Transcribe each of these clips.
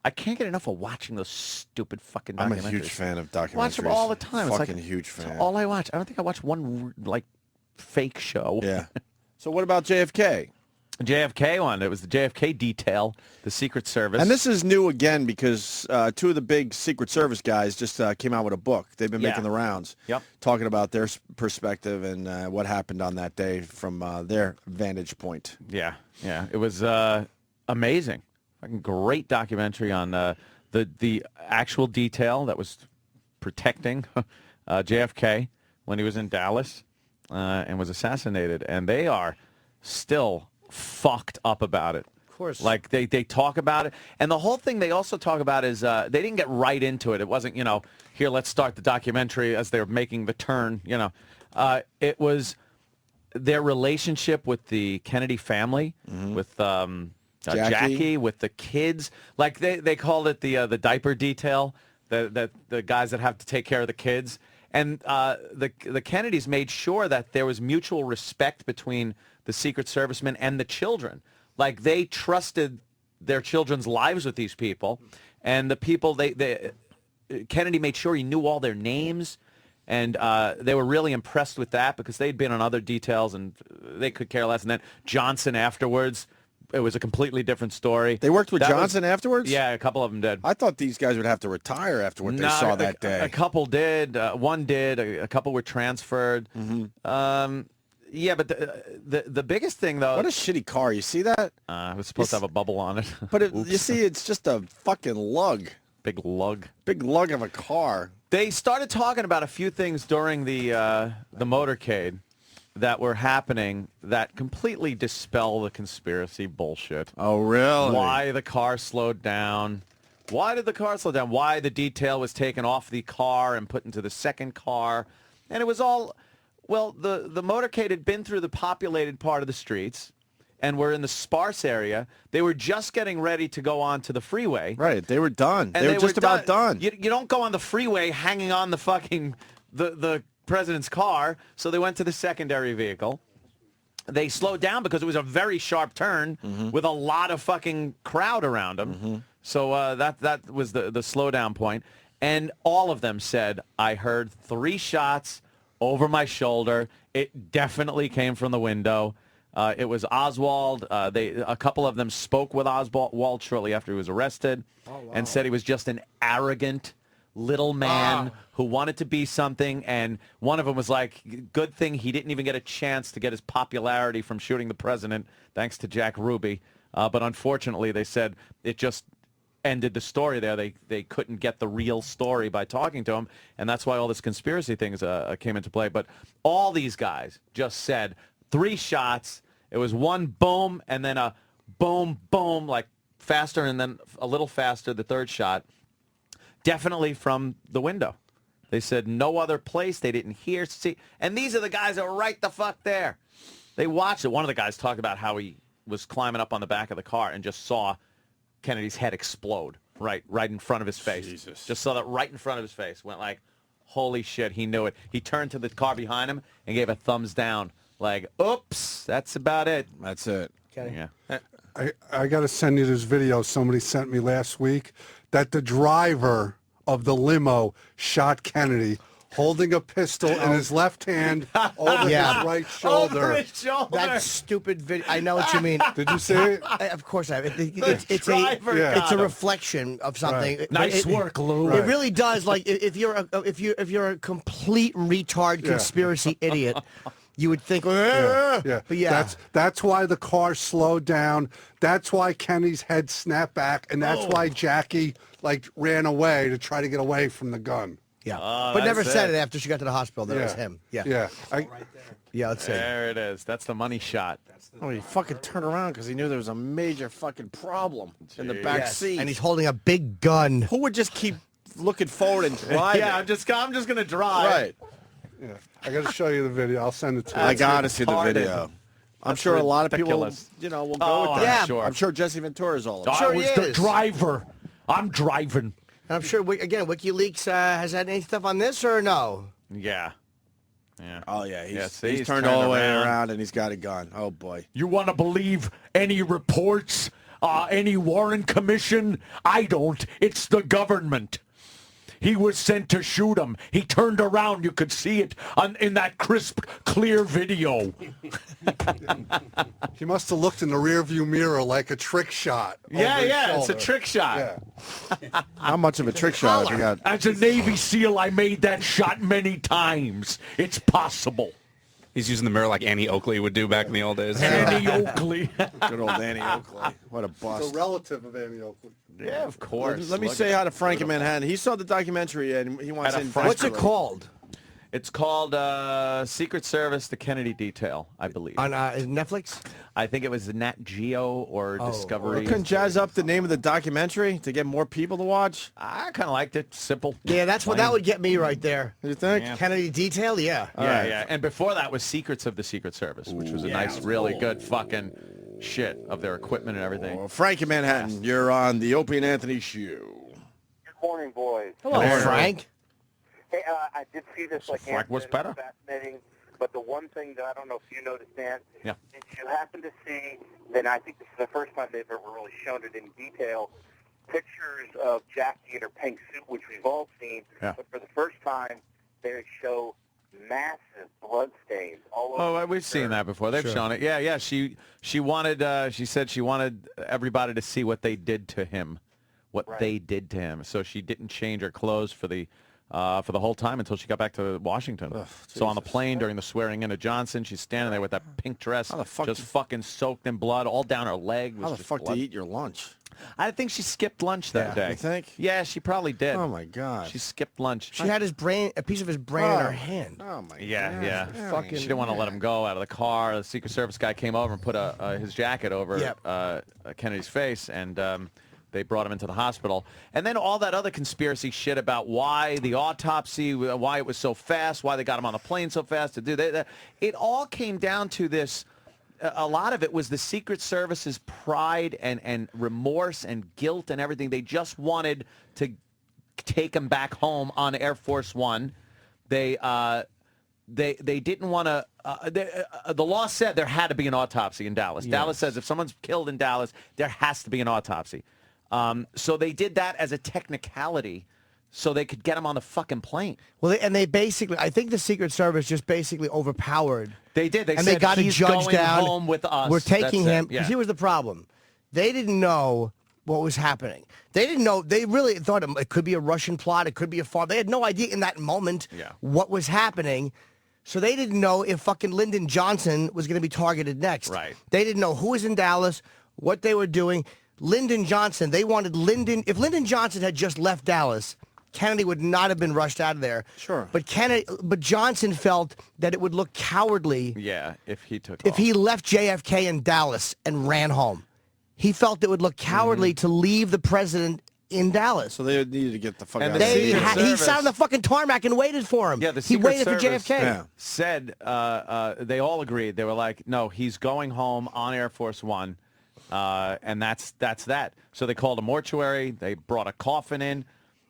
I can't get enough of watching those stupid fucking documentaries. I'm a huge fan of documentaries. Watch them all the time. Fucking It's like, huge fan. It's all I watch. I don't think I watched one like fake show. Yeah. So what about JFK? JFK one. It was the JFK detail, the Secret Service. And this is new again because two of the big Secret Service guys just came out with a book. They've been making the rounds, talking about their perspective and what happened on that day from their vantage point. Yeah, yeah. It was amazing. Fucking great documentary on the actual detail that was protecting JFK when he was in Dallas and was assassinated. And they are still fucked up about it. Of course. Like, they talk about it. And the whole thing they also talk about is they didn't get right into it. It wasn't, here, let's start the documentary as they're making the turn, It was their relationship with the Kennedy family, with Jackie, with the kids. Like, they called it the diaper detail, the guys that have to take care of the kids. And the Kennedys made sure that there was mutual respect between the Secret Servicemen and the children. Like, they trusted their children's lives with these people. And the people, Kennedy made sure he knew all their names. And they were really impressed with that because they'd been on other details and they could care less. And then Johnson afterwards, it was a completely different story. They worked with Johnson afterwards? Yeah, a couple of them did. I thought these guys would have to retire after what they saw that day. A couple did. One did. A couple were transferred. Yeah, but the biggest thing, though... What a shitty car. You see that? It was supposed to have a bubble on it. But you see, it's just a fucking lug. Big lug. Big lug of a car. They started talking about a few things during the motorcade that were happening that completely dispel the conspiracy bullshit. Oh, really? Why the car slowed down. Why did the car slow down? Why the detail was taken off the car and put into the second car. And it was all... Well, the motorcade had been through the populated part of the streets and were in the sparse area. They were just getting ready to go on to the freeway. Right. They were done. And they were just about done. You don't go on the freeway hanging on the fucking... the president's car, so they went to the secondary vehicle. They slowed down because it was a very sharp turn with a lot of fucking crowd around them. So that was the slowdown point. And all of them said, I heard 3 shots over my shoulder. It definitely came from the window. It was Oswald. A couple of them spoke with Oswald shortly after he was arrested and said he was just an arrogant little man who wanted to be something, and one of them was like, good thing he didn't even get a chance to get his popularity from shooting the president, thanks to Jack Ruby. But unfortunately, they said it just ended the story there. They couldn't get the real story by talking to him, and that's why all this conspiracy things came into play. But all these guys just said 3 shots. It was one boom, and then a boom, boom, like faster, and then a little faster, the third shot. Definitely from the window. They said no other place. They didn't hear, see. And these are the guys that were right the fuck there. They watched it. One of the guys talked about how he was climbing up on the back of the car and just saw Kennedy's head explode right in front of his face. Jesus. Just saw that right in front of his face. Went like, holy shit, he knew it. He turned to the car behind him and gave a thumbs down. Like, oops, that's about it. That's it. Okay. Yeah. I got to send you this video somebody sent me last week that the driver of the limo shot Kennedy holding a pistol in his left hand over his right shoulder. Over his shoulder. That stupid video. I know what you mean. Did you see it? Of course I have. driver It's a reflection of something. Right. Nice work, Lou. It really does. Like if you're a complete retard conspiracy idiot, you would think, Yeah. But yeah, That's why the car slowed down. That's why Kenny's head snapped back, and that's why Jackie ran away to try to get away from the gun. yeah. Oh, But never that's said it. it after she got to the hospital that it was him. Yeah, Yeah. yeah. Let's see. There it is. That's the money shot. Oh, he fucking turned around because he knew there was a major fucking problem in the back Yes. seat. And he's holding a big gun. Who would just keep looking forward and driving? Yeah, I'm just gonna drive. Right. Yeah. I got to show you the video. I'll send it to you. I got to see the retarded. video. I'm That's sure a lot of people, ridiculous. will go Oh, with I'm that. sure. I'm sure Jesse Ventura is all about Sure I he was the is. driver. I'm driving. And I'm sure, again, WikiLeaks has had any stuff on this or no? Yeah. Yeah. Oh, yeah. see, He's turned all the way around and he's got a gun. Oh, boy. You want to believe any reports any Warren Commission? I don't. It's the government. He was sent to shoot him. He turned around. You could see it in that crisp, clear video. He must have looked in the rearview mirror like a trick shot. Yeah, it's a trick shot. Yeah. How much of a trick shot have you got? As a Navy SEAL, I made that shot many times. It's possible. He's using the mirror like Annie Oakley would do back in the old days. Annie Oakley. Good old Annie Oakley. What a It's bust. a relative of Annie Oakley. Yeah, of course. Let me say hi to Frank in Manhattan. He saw the documentary and he wants Had a in. Frank- What's it called? It's called Secret Service, The Kennedy Detail, I believe. On Netflix? I think it was Nat Geo or Discovery. Couldn't jazz up the name of the documentary to get more people to watch? I kind of liked it. Simple. Yeah, that's what that would get me right there. You think? Yeah. Kennedy Detail, yeah. Yeah, yeah. And before that was Secrets of the Secret Service, which was a nice, really good fucking shit of their equipment and everything. Well, Frank in Manhattan, you're on the Opie and Anthony show. Good morning, boys. Hello, Frank. Hey, I did see this like Frank was better. fascinating, but the one thing that I don't know if you noticed, Dan, Yeah. did you happen to see, and I think this is the first time they've ever really shown it in detail, pictures of Jackie in her pink suit, which we've all seen, Yeah. but for the first time, they show massive blood stains all over. Oh, we've seen that before. They've shown it. Yeah, yeah. She wanted. She said she wanted everybody to see what they did to him, they did to him. So she didn't change her clothes for the whole time until she got back to Washington. So on the plane during the swearing in of Johnson, she's standing there with that pink dress, How the fuck just did- fucking soaked in blood, all down her leg. Was How the just fuck do blood. you eat your lunch? I think she skipped lunch that day. You think? Yeah, she probably did. Oh, my God. She skipped lunch. She had a piece of his brain in her hand. Oh, my Yeah, God. yeah. Fucking- She didn't want to let him go out of the car. The Secret Service guy came over and put his jacket over Yep. Kennedy's face, and they brought him into the hospital. And then all that other conspiracy shit about why the autopsy, why it was so fast, why they got him on the plane so fast to do that. It all came down to this. A lot of it was the Secret Service's pride and remorse and guilt and everything. They just wanted to take him back home on Air Force One. They didn't want to. The law said there had to be an autopsy in Dallas. Yes. Dallas says if someone's killed in Dallas, there has to be an autopsy. So they did that as a technicality, so they could get him on the fucking plane. Well, they basically, I think the Secret Service just basically overpowered. They did. They and said they got a he's judge going down. home with us. We're taking That's him. it. Yeah. Here was the problem. They didn't know what was happening. They didn't know. They really thought it could be a Russian plot. It could be a farm. They had no idea in that moment what was happening. So they didn't know if fucking Lyndon Johnson was going to be targeted next. Right. They didn't know who was in Dallas, what they were doing. Lyndon Johnson, they wanted Lyndon. If Lyndon Johnson had just left Dallas, Kennedy would not have been rushed out of there. Sure. But Johnson felt that it would look cowardly. Yeah, if he took If off. he left JFK in Dallas and ran home. He felt it would look cowardly to leave the president in Dallas. So they needed to get the fuck And out the of here. Secret He Service- sat on the fucking tarmac and waited for him. Yeah, the he Secret waited for Service JFK. said they all agreed. They were like, no, he's going home on Air Force One, and that's that. So they called a mortuary. They brought a coffin in.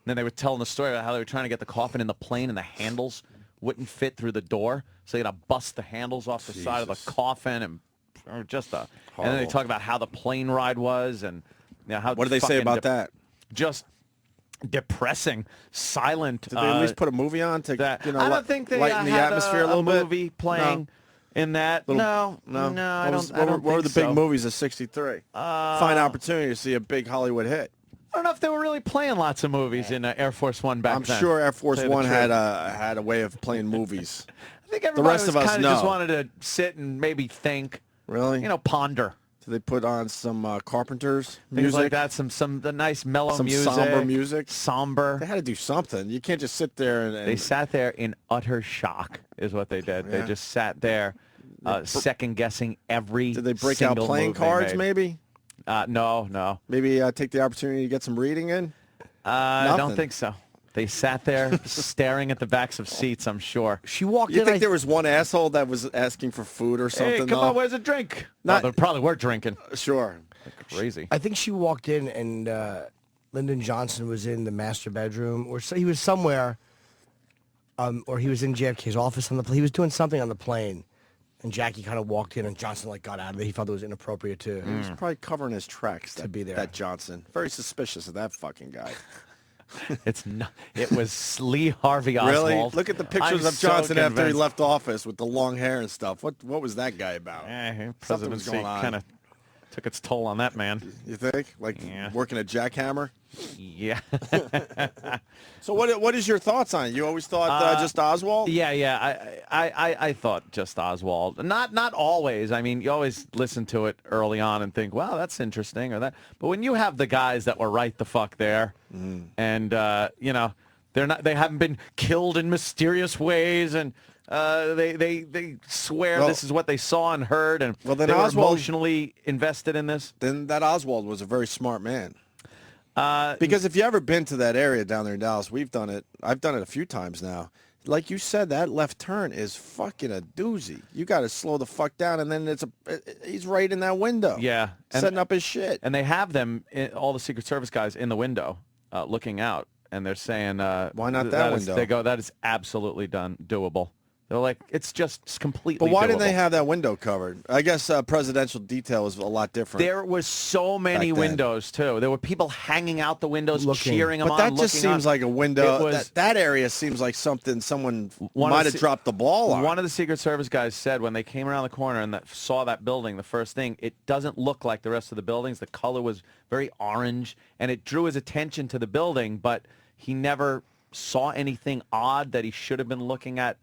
Then they were telling the story about how they were trying to get the coffin in the plane, and the handles wouldn't fit through the door, so they had to bust the handles off the side of the coffin, and just a. And then they talk about how the plane ride was, and how. What did they say fucking about that? Just depressing, silent. Did they at least put a movie on to I don't think they lighten the had atmosphere a little bit? movie playing in that. No. I don't What were the think big so. movies of '63? Fine opportunity to see a big Hollywood hit. I don't know if they were really playing lots of movies in Air Force One back I'm then. sure Air Force to tell you One the had truth. a way of playing movies. I think everybody rest was of us kind of just know. wanted to sit and maybe think. Really? Ponder. Did they put on some Carpenters Things music? like that. The nice mellow Some music. somber music? Somber. They had to do something. You can't just sit there and They sat there in utter shock, is what they did. Yeah. They just sat there, second guessing every. Did they break out single playing move they cards? made. Maybe. No. Maybe take the opportunity to get some reading in. I don't Nothing. think so. They sat there staring at the backs of seats, I'm sure. She walked You in. think there was one asshole that was asking for food or something? Hey, come though? on, where's a drink? Not- Well, they probably were drinking. Sure. Crazy. I think she walked in and Lyndon Johnson was in the master bedroom, or so he was somewhere, or he was in JFK's office on the plane. He was doing something on the plane, And Jackie kind of walked in, and Johnson got out of there. He felt it was inappropriate to. He was probably covering his tracks to be there. That Johnson. Very suspicious of that fucking guy. It's not. It was Lee Harvey Oswald. Really? Look at the pictures of Johnson after he left office with the long hair and stuff. What was that guy about? Something was going on. Kind of took its toll on that man. You think? Working a jackhammer? Yeah. So what is your thoughts on it? You always thought just Oswald? Yeah. I thought just Oswald. Not always. I mean, you always listen to it early on and think, wow, that's interesting or that. But when you have the guys that were right the fuck there, and they haven't been killed in mysterious ways, and they swear this is what they saw and heard, and they were emotionally invested in this. Then that Oswald was a very smart man. Because if you ever been to that area down there in Dallas, we've done it. I've done it a few times now. Like you said, that left turn is fucking a doozy. You got to slow the fuck down, and then he's right in that window. Yeah, setting up his shit. And they have them, all the Secret Service guys, in the window, looking out, and they're saying, "Why not that window?" They go, "That is absolutely doable." They're like, it's just completely But why doable. didn't they have that window covered? I guess presidential detail was a lot different. There was so many windows, too. There were people hanging out the windows, cheering them on, But that just seems like a window. That area seems like something someone might have dropped the ball on. One of the Secret Service guys said when they came around the corner and saw that building, the first thing, it doesn't look like the rest of the buildings. The color was very orange, and it drew his attention to the building, but he never saw anything odd that he should have been looking at.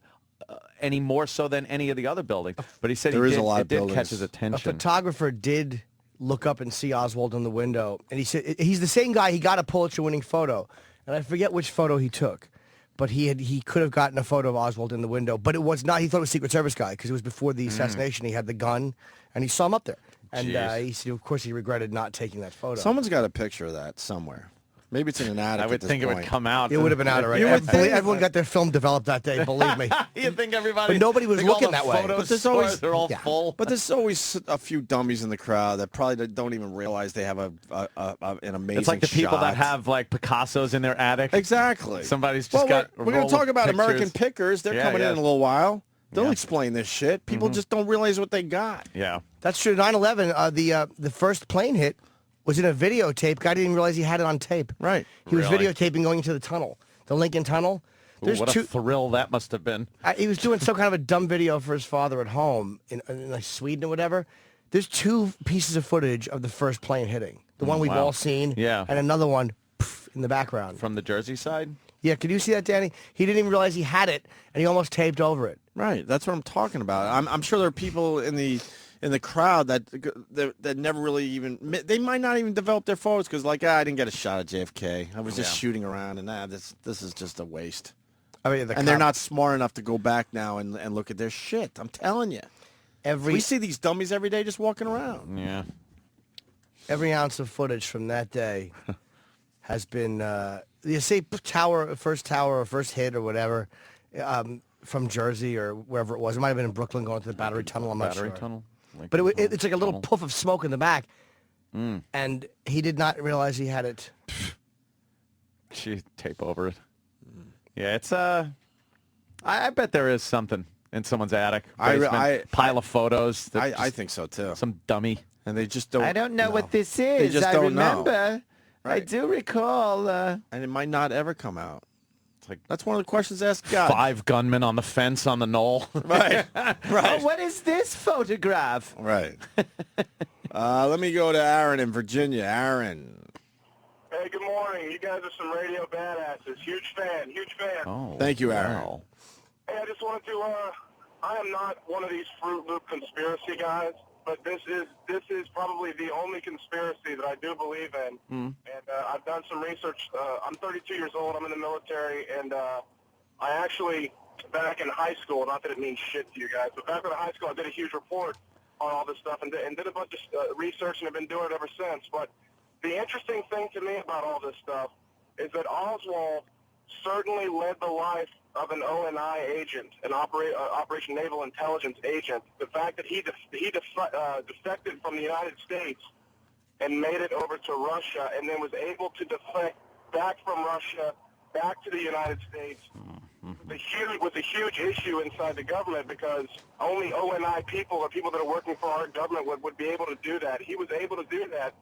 Any more so than any of the other buildings. But he said it did catch his attention. A photographer did look up and see Oswald in the window, and he said he's the same guy. He got a Pulitzer-winning photo, and I forget which photo he took, but he could have gotten a photo of Oswald in the window, but it was not. He thought it was a Secret Service guy because it was before the assassination. He had the gun, and he saw him up there, and he said, of course, he regretted not taking that photo. Someone's got a picture of that somewhere. Maybe it's in an attic. I would think it would come out. It would have been out already. Everyone got their film developed that day. Believe me. You think everybody? But nobody was looking that way. But there's always they're all full. But there's always a few dummies in the crowd that probably don't even realize they have an amazing. It's like the people shot. that have like Picassos in their attic. Exactly. Somebody's just got. We're going to talk about pictures. American Pickers. They're coming in a little while. They'll Yeah. explain this shit. People just don't realize what they got. Yeah. That's true. 9/11, the first plane hit was in a videotape. Guy didn't realize he had it on tape. Right. He was videotaping going into the tunnel, the Lincoln Tunnel. Ooh, what a thrill that must have been. He was doing some kind of a dumb video for his father at home in like Sweden or whatever. There's two pieces of footage of the first plane hitting. The one we've all seen. Yeah. And another one in the background. From the Jersey side? Yeah, could you see that, Danny? He didn't even realize he had it, and he almost taped over it. Right. That's what I'm talking about. I'm sure there are people in the crowd that never really even, they might not even develop their photos because I didn't get a shot at JFK. I was just shooting around, and this is just a waste. I mean, they're not smart enough to go back now and look at their shit. I'm telling you. We see these dummies every day just walking around. Yeah. Every ounce of footage from that day has been, you say first tower or first hit or whatever, from Jersey or wherever it was. It might have been in Brooklyn going to the Battery Tunnel. I'm not sure. Battery Tunnel? But it's like a little puff of smoke in the back. And he did not realize he had it. She tape over it. Yeah, it's I bet there is something in someone's attic. Pile of photos. I think so too. Some dummy. And they just don't. I don't know what this is. They just don't remember. know. Right. I do recall. And it might not ever come out. It's like that's one of the questions asked God. 5 gunmen on the fence on the knoll. Right. Right. Oh, what is this photograph? Right. Let me go to Aaron in Virginia. Aaron. Hey, good morning. You guys are some radio badasses. Huge fan. Oh, thank you, Aaron. Wow. Hey, I just wanted to, I am not one of these Fruit Loop conspiracy guys, but this is probably the only conspiracy that I do believe in. And I've done some research. I'm 32 years old. I'm in the military, and I actually, back in high school, not that it means shit to you guys, but back in high school, I did a huge report on all this stuff and did a bunch of research and have been doing it ever since. But the interesting thing to me about all this stuff is that Oswald certainly led the life of an ONI agent, an Operation Naval Intelligence agent. The fact that he defected from the United States and made it over to Russia and then was able to defect back from Russia back to the United States was a huge issue inside the government because only ONI people or people that are working for our government would be able to do that. He was able to do that